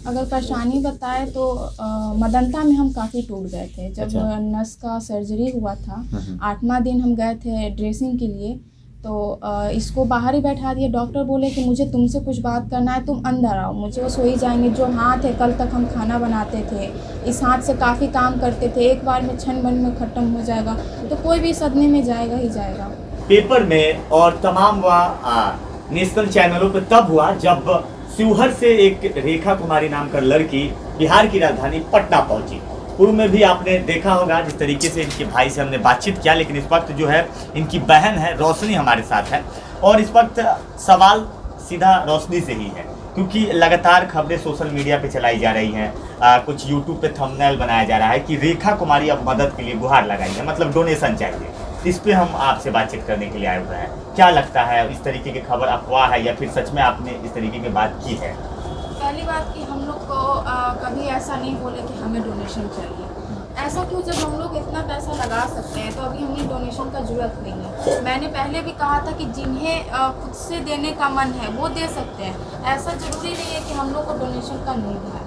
अगर परेशानी बताए तो मदनता में हम काफ़ी टूट गए थे जब अच्छा। नस का सर्जरी हुआ था। हम्म। 8वां दिन हम गए थे ड्रेसिंग के लिए, तो इसको बाहर ही बैठा दिए। डॉक्टर बोले कि मुझे तुमसे कुछ बात करना है, तुम अंदर आओ। मुझे वो सो ही जाएंगे। जो हाथ है, कल तक हम खाना बनाते थे, इस हाथ से काफ़ी काम करते थे, एक बार में क्षण भर में ख़त्म हो जाएगा, तो कोई भी सदमे में जाएगा ही जाएगा। पेपर में और तमाम नेशनल चैनलों पर तब हुआ जब शिवहर से एक रेखा कुमारी नाम का लड़की बिहार की राजधानी पटना पहुंची। पूर्व में भी आपने देखा होगा जिस तरीके से इनके भाई से हमने बातचीत किया, लेकिन इस वक्त जो है इनकी बहन है रोशनी हमारे साथ है, और इस वक्त सवाल सीधा रोशनी से ही है, क्योंकि लगातार खबरें सोशल मीडिया पे चलाई जा रही हैं, कुछ यूट्यूब पे थंबनेल बनाया जा रहा है कि रेखा कुमारी अब मदद के लिए गुहार लगाई है, मतलब डोनेशन चाहिए। इस पे हम आपसे बातचीत करने के लिए आए हुए हैं। क्या लगता है, इस तरीके की खबर अफवाह है या फिर सच में आपने इस तरीके की बात की है? पहली बात कि हम लोग को कभी ऐसा नहीं बोले कि हमें डोनेशन चाहिए। ऐसा क्यों, जब हम लोग इतना पैसा लगा सकते हैं तो अभी हमें डोनेशन का ज़रूरत नहीं है। मैंने पहले भी कहा था कि जिन्हें खुद से देने का मन है वो दे सकते हैं। ऐसा ज़रूरी नहीं है कि हम लोग को डोनेशन का नीड है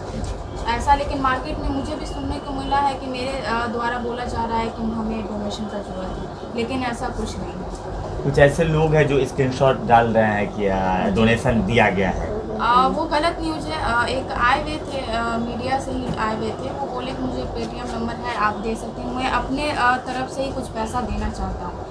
ऐसा। लेकिन मार्केट में मुझे भी सुनने को मिला है कि मेरे द्वारा बोला जा रहा है कि हमें डोनेशन का ज़रूरत है, लेकिन ऐसा कुछ नहीं है। कुछ ऐसे लोग हैं जो स्क्रीनशॉट डाल रहे हैं कि डोनेशन दिया गया है। वो गलत न्यूज़ है। एक आए हुए थे, मीडिया से ही आए हुए थे, वो बोले कि मुझे पेटीएम नंबर है, आप दे सकते हैं। मैं अपने तरफ से ही कुछ पैसा देना चाहता हूँ।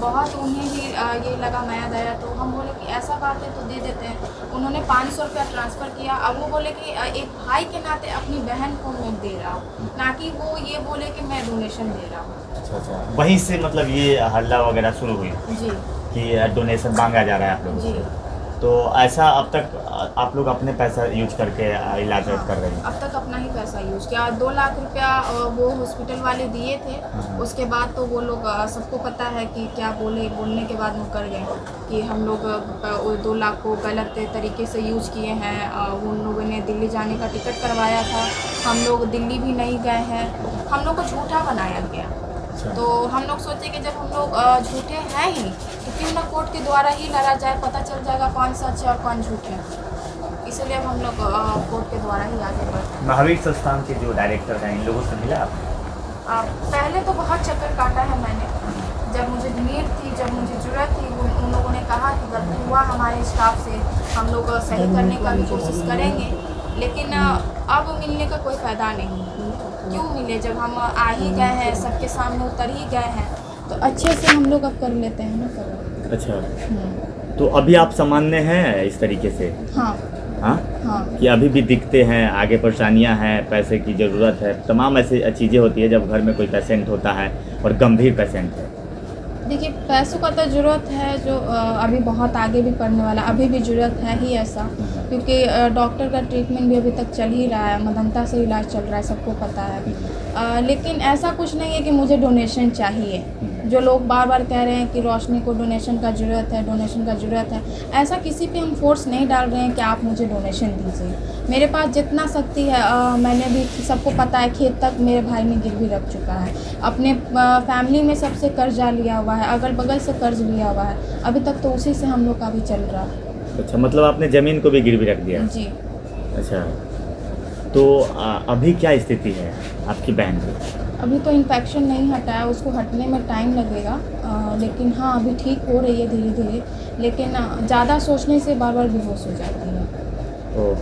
बहुत उन्हें भी ये लगा माया दया, तो हम बोले कि ऐसा बात है तो दे देते हैं। उन्होंने 500 रुपया ट्रांसफ़र किया। अब वो बोले कि एक भाई के नाते अपनी बहन को मैं दे रहा हूँ, ना कि वो ये बोले कि मैं डोनेशन दे रहा हूँ। अच्छा, वहीं से मतलब ये हल्ला वगैरह शुरू हुई जी कि डोनेशन मांगा जा रहा है आप लोगों जी। से। तो ऐसा अब तक आप लोग अपने पैसा यूज करके इलाज कर रहे हैं? अब तक अपना ही पैसा यूज़ किया। 2 लाख रुपया वो हॉस्पिटल वाले दिए थे। उसके बाद तो वो लोग, सबको पता है कि क्या बोलने के बाद मुकर गए कि हम लोग 2 लाख को गलत तरीके से यूज़ किए हैं। उन लोगों ने दिल्ली जाने का टिकट करवाया था, हम लोग दिल्ली भी नहीं गए हैं, हम लोग को झूठा बनाया गया। तो हम लोग सोचे कि जब हम लोग झूठे हैं ही तो क्यों ना कोर्ट के द्वारा ही लड़ा जाए, पता चल जाएगा कौन सच है और कौन झूठ है। इसलिए हम लोग कोर्ट के द्वारा ही आगे बढ़े। महावीर संस्थान के जो डायरेक्टर हैं, इन लोगों से मिला आपने? पहले तो बहुत चक्कर काटा है मैंने। जब मुझे नीड थी, जब मुझे ज़रूरत थी, उन लोगों ने कहा कि गलती हुआ हमारे स्टाफ से, हम लोग सही करने का भी कोशिश करेंगे, लेकिन अब मिलने का कोई फ़ायदा नहीं। क्यों मिले, जब हम आ ही गए हैं, सबके सामने उतर ही गए हैं, तो अच्छे से हम लोग अब कर लेते हैं ना कर। अच्छा, तो अभी आप सामान्य हैं इस तरीके से? हाँ हाँ हाँ। कि अभी भी दिखते हैं, आगे परेशानियां हैं, पैसे की ज़रूरत है, तमाम ऐसी चीज़ें होती है जब घर में कोई पेशेंट होता है और गंभीर पेशेंट है। देखिए, पैसों का तो ज़रूरत है, जो अभी बहुत आगे भी पड़ने वाला, अभी भी ज़रूरत है ही ऐसा, क्योंकि डॉक्टर का ट्रीटमेंट भी अभी तक चल ही रहा है, मदनता से इलाज चल रहा है, सबको पता है। लेकिन ऐसा कुछ नहीं है कि मुझे डोनेशन चाहिए। जो लोग बार बार कह रहे हैं कि रोशनी को डोनेशन का ज़रूरत है, डोनेशन का ज़रूरत है, ऐसा किसी पे हम फोर्स नहीं डाल रहे हैं कि आप मुझे डोनेशन दीजिए। मेरे पास जितना शक्ति है, मैंने भी, सबको पता है, खेत तक मेरे भाई ने गिरवी रख चुका है, अपने फैमिली में सबसे कर्जा लिया हुआ है, अगल बगल से कर्ज लिया हुआ है, अभी तक तो उसी से हम लोग का भी चल रहा है। अच्छा, मतलब आपने ज़मीन को भी गिरवी रख दिया? जी। अच्छा, तो अभी क्या स्थिति है आपकी बहन की? अभी तो इन्फेक्शन नहीं हटा है, उसको हटने में टाइम लगेगा, लेकिन हाँ अभी ठीक हो रही है धीरे धीरे, लेकिन ज़्यादा सोचने से बार बार बेहोश हो जाती है। ओह,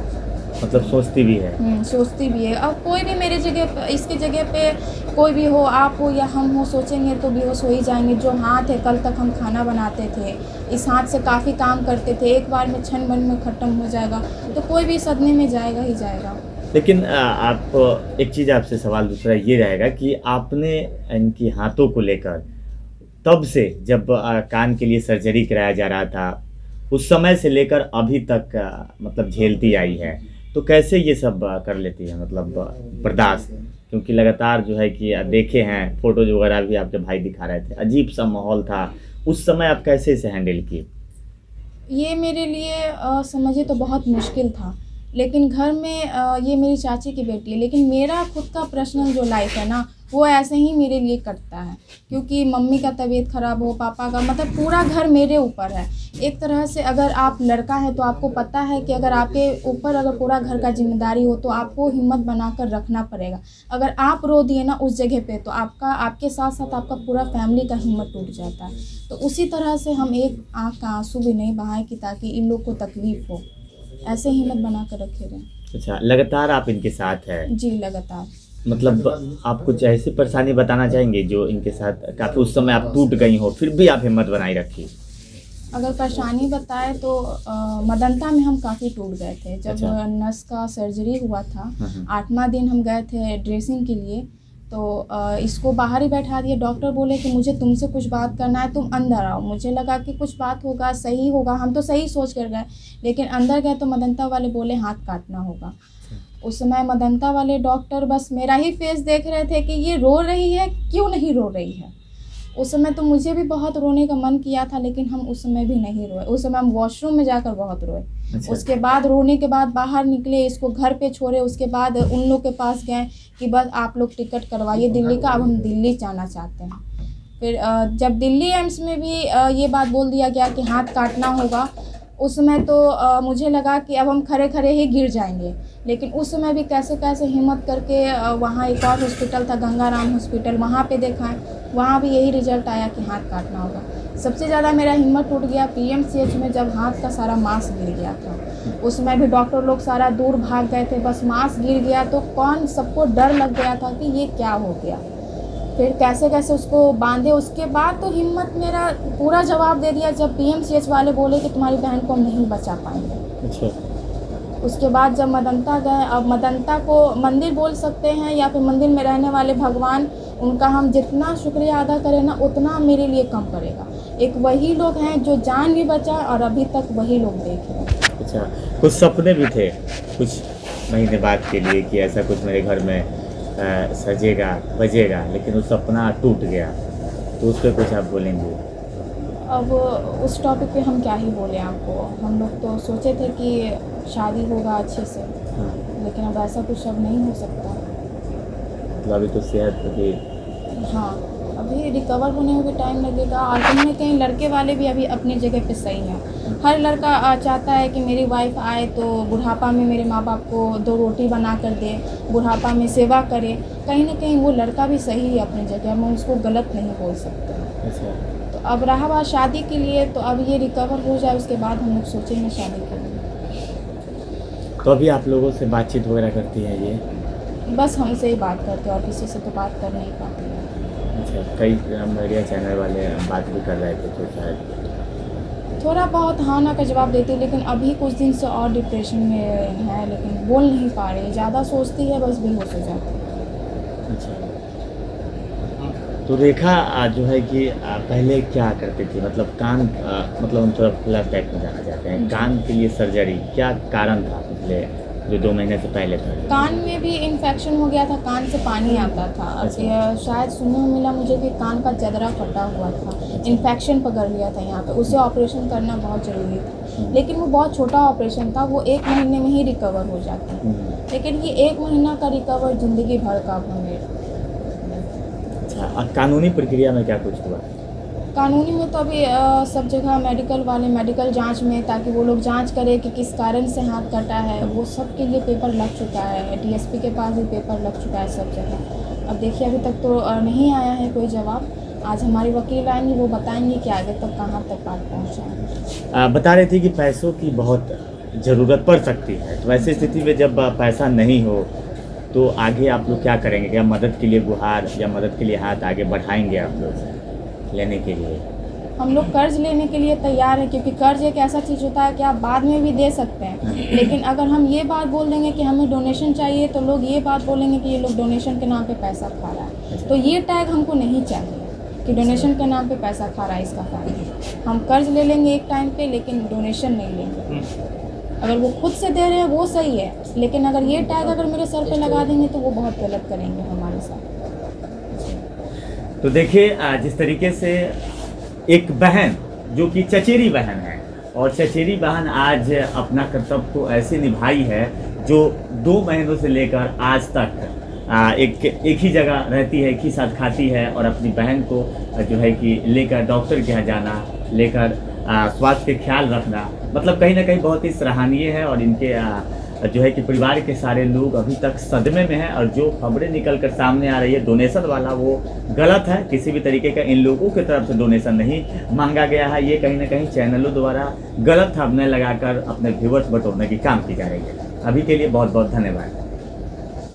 मतलब सोचती भी है? सोचती भी है। अब कोई भी मेरे जगह, इसकी जगह पे कोई भी हो, आप हो या हम हो, सोचेंगे तो बेहोश हो ही जाएंगे। जो हाथ है, कल तक हम खाना बनाते थे, इस हाथ से काफ़ी काम करते थे, एक बार में क्षण भर में ख़त्म हो जाएगा, तो कोई भी सदमे में जाएगा ही जाएगा। लेकिन आप, एक चीज़ आपसे सवाल दूसरा ये रहेगा कि आपने इनकी हाथों को लेकर तब से, जब कान के लिए सर्जरी कराया जा रहा था, उस समय से लेकर अभी तक मतलब झेलती आई है, तो कैसे ये सब कर लेती है, मतलब बर्दाश्त? क्योंकि लगातार जो है कि देखे हैं फोटोज वगैरह भी आपके भाई दिखा रहे थे, अजीब सा माहौल था उस समय, आप कैसे इसे हैंडल किए? ये मेरे लिए समझिए तो बहुत मुश्किल था, लेकिन घर में ये मेरी चाची की बेटी है, लेकिन मेरा खुद का पर्सनल जो लाइफ है ना, वो ऐसे ही मेरे लिए करता है, क्योंकि मम्मी का तबीयत ख़राब हो, पापा का, मतलब पूरा घर मेरे ऊपर है। एक तरह से अगर आप लड़का है तो आपको पता है कि अगर आपके ऊपर अगर पूरा घर का जिम्मेदारी हो तो आपको हिम्मत बनाकर रखना पड़ेगा। अगर आप रो दिए ना उस जगह पे तो आपके साथ साथ आपका पूरा फैमिली का हिम्मत टूट जाता है। तो उसी तरह से हम एक आँख का आंसू भी नहीं बहाएं कि ताकि इन लोग को तकलीफ़ हो, ऐसे हिम्मत बना कर रखे रहें। अच्छा, लगातार आप इनके साथ है? जी, लगातार। मतलब आप कुछ ऐसी परेशानी बताना चाहेंगे जो इनके साथ काफ़ी उस समय आप टूट गई हो, फिर भी आप हिम्मत बनाई रखी? अगर परेशानी बताए तो मदनता में हम काफ़ी टूट गए थे। जब अच्छा। नस का सर्जरी हुआ था, हाँ। 8वां दिन हम गए थे ड्रेसिंग के लिए, तो इसको बाहर ही बैठा दिए। डॉक्टर बोले कि मुझे तुमसे कुछ बात करना है, तुम अंदर आओ। मुझे लगा कि कुछ बात होगा, सही होगा, हम तो सही सोच कर गए, लेकिन अंदर गए तो मदनता वाले बोले हाथ काटना होगा। उस समय मदनता वाले डॉक्टर बस मेरा ही फेस देख रहे थे कि ये रो रही है, क्यों नहीं रो रही है। उस समय तो मुझे भी बहुत रोने का मन किया था, लेकिन हम उस समय भी नहीं रोए। उस समय हम वॉशरूम में जाकर बहुत रोए। अच्छा। उसके बाद रोने के बाद बाहर निकले, इसको घर पे छोड़े, उसके बाद उन लोग के पास गए कि बस आप लोग टिकट करवाइए दिल्ली का, अब हम दिल्ली जाना चाहते हैं। फिर जब दिल्ली एम्स में भी ये बात बोल दिया गया कि हाथ काटना होगा, उस समय तो मुझे लगा कि अब हम खड़े खड़े ही गिर जाएंगे। लेकिन उस समय भी कैसे कैसे हिम्मत करके वहाँ एक और हॉस्पिटल था, गंगाराम हॉस्पिटल, वहाँ पे दिखाएं, वहाँ भी यही रिजल्ट आया कि हाथ काटना होगा। सबसे ज़्यादा मेरा हिम्मत टूट गया PMCH में, जब हाथ का सारा मांस गिर गया था। उस समय भी डॉक्टर लोग सारा दूर भाग गए थे, बस मांस गिर गया तो सबको डर लग गया था कि ये क्या हो गया। फिर कैसे कैसे उसको बांधे, उसके बाद तो हिम्मत मेरा पूरा जवाब दे दिया जब PMCH वाले बोले कि तुम्हारी बहन को हम नहीं बचा पाएंगे। अच्छा। उसके बाद जब मदनता गए, अब मदनता को मंदिर बोल सकते हैं या फिर मंदिर में रहने वाले भगवान, उनका हम जितना शुक्रिया अदा करें ना उतना मेरे लिए कम पड़ेगा। एक वही लोग हैं जो जान भी बचा और अभी तक वही लोग देख रहे हैं। अच्छा, कुछ सपने भी थे कुछ महीने बाद के लिए कि ऐसा कुछ मेरे घर में सजेगा बजेगा, लेकिन वो सपना टूट गया, तो उस पर कुछ आप बोलेंगे? अब उस टॉपिक पे हम क्या ही बोले आपको। हम लोग तो सोचे थे कि शादी होगा अच्छे से, हाँ। लेकिन अब ऐसा कुछ अब नहीं हो सकता। मतलब अभी तो सेहत अभी? हाँ, अभी रिकवर होने में भी टाइम लगेगा, और कहीं ना कहीं लड़के वाले भी अभी अपनी जगह पे सही हैं। हर लड़का चाहता है कि मेरी वाइफ आए तो बुढ़ापा में मेरे माँ बाप को 2 रोटी बना कर दे, बुढ़ापा में सेवा करे। कहीं ना कहीं वो लड़का भी सही है अपनी जगह, मैं उसको गलत नहीं बोल सकते। अच्छा। तो अब रहा बात शादी के लिए, तो अब ये रिकवर हो जाए उसके बाद हम लोग सोचेंगे शादी के लिए। तो अभी आप लोगों से बातचीत वगैरह करती है ये? बस हमसे ही बात करते हैं और किसी से तो बात कर नहीं पाती है। अच्छा, कई मीडिया चैनल वाले बात भी कर रहे थे तो शायद थोड़ा बहुत हाँ ना का जवाब देती है, लेकिन अभी कुछ दिन से और डिप्रेशन में है, लेकिन बोल नहीं पा रही, ज़्यादा सोचती है, बस बेहोश हो जाती है। अच्छा। तो रेखा जो है कि पहले क्या करती थी, मतलब कान मतलब हम थोड़ा फ्लैशबैक में जाना चाहते हैं, कान के लिए सर्जरी क्या कारण था पिछले जो 2 महीने से पहले था? कान में भी इन्फेक्शन हो गया था, कान से पानी आता था। अच्छा। शायद सुनने में मिला मुझे कि कान का जदरा फटा हुआ था, इन्फेक्शन पकड़ लिया था यहाँ पे, उसे ऑपरेशन करना बहुत ज़रूरी था। लेकिन वो बहुत छोटा ऑपरेशन था, वो 1 महीने में ही रिकवर हो जाता है। लेकिन ये 1 महीना का रिकवर ज़िंदगी भर का मेरा। अच्छा, कानूनी प्रक्रिया में क्या कुछ हुआ? कानूनी में तो अभी सब जगह मेडिकल वाले मेडिकल जांच में, ताकि वो लोग जांच करें कि किस कारण से हाथ कटा है, वो सब के लिए पेपर लग चुका है। DSP के पास भी पेपर लग चुका है सब जगह। अब देखिए अभी तक तो नहीं आया है कोई जवाब। आज हमारे वकील आएंगे, वो बताएंगे कि आगे तक कहाँ तक बात पहुँचा है। बता रही थी कि पैसों की बहुत ज़रूरत पड़ सकती है, तो ऐसी स्थिति में जब पैसा नहीं हो तो आगे आप लोग क्या करेंगे? क्या मदद के लिए गुहार या मदद के लिए हाथ आगे बढ़ाएंगे आप लोग लेने के लिए? हम लोग कर्ज लेने के लिए तैयार हैं, क्योंकि कर्ज एक ऐसा चीज़ होता है कि आप बाद में भी दे सकते हैं, लेकिन अगर हम ये बात बोल देंगे कि हमें डोनेशन चाहिए तो लोग ये बात बोलेंगे कि ये लोग डोनेशन के नाम पे पैसा खा रहा है। तो ये टैग हमको नहीं चाहिए कि डोनेशन के नाम पे पैसा खा रहा है, इसका फायदा। हम कर्ज ले लेंगे एक टाइम पे, लेकिन डोनेशन नहीं लेंगे। अगर वो खुद से दे रहे हैं वो सही है, लेकिन अगर ये टैग अगर मेरे सर पे लगा देंगे तो वो बहुत गलत करेंगे हमारे साथ। तो देखिए जिस तरीके से एक बहन जो कि चचेरी बहन है, और चचेरी बहन आज अपना कर्तव्य को ऐसे निभाई है जो 2 महीनों से लेकर आज तक एक ही जगह रहती है, एक ही साथ खाती है और अपनी बहन को जो है कि लेकर डॉक्टर के यहाँ जाना, लेकर स्वास्थ्य के ख्याल रखना, मतलब कहीं ना कहीं बहुत ही सराहनीय है। और इनके जो है कि परिवार के सारे लोग अभी तक सदमे में हैं और जो खबरें निकल कर सामने आ रही है डोनेशन वाला, वो गलत है। किसी भी तरीके का इन लोगों की तरफ से डोनेशन नहीं मांगा गया है। ये कहीं ना कहीं चैनलों द्वारा गलत थंबनेल लगाकर अपने व्यूअर्स बटोरने की काम की जा रही है। अभी के लिए बहुत बहुत धन्यवाद।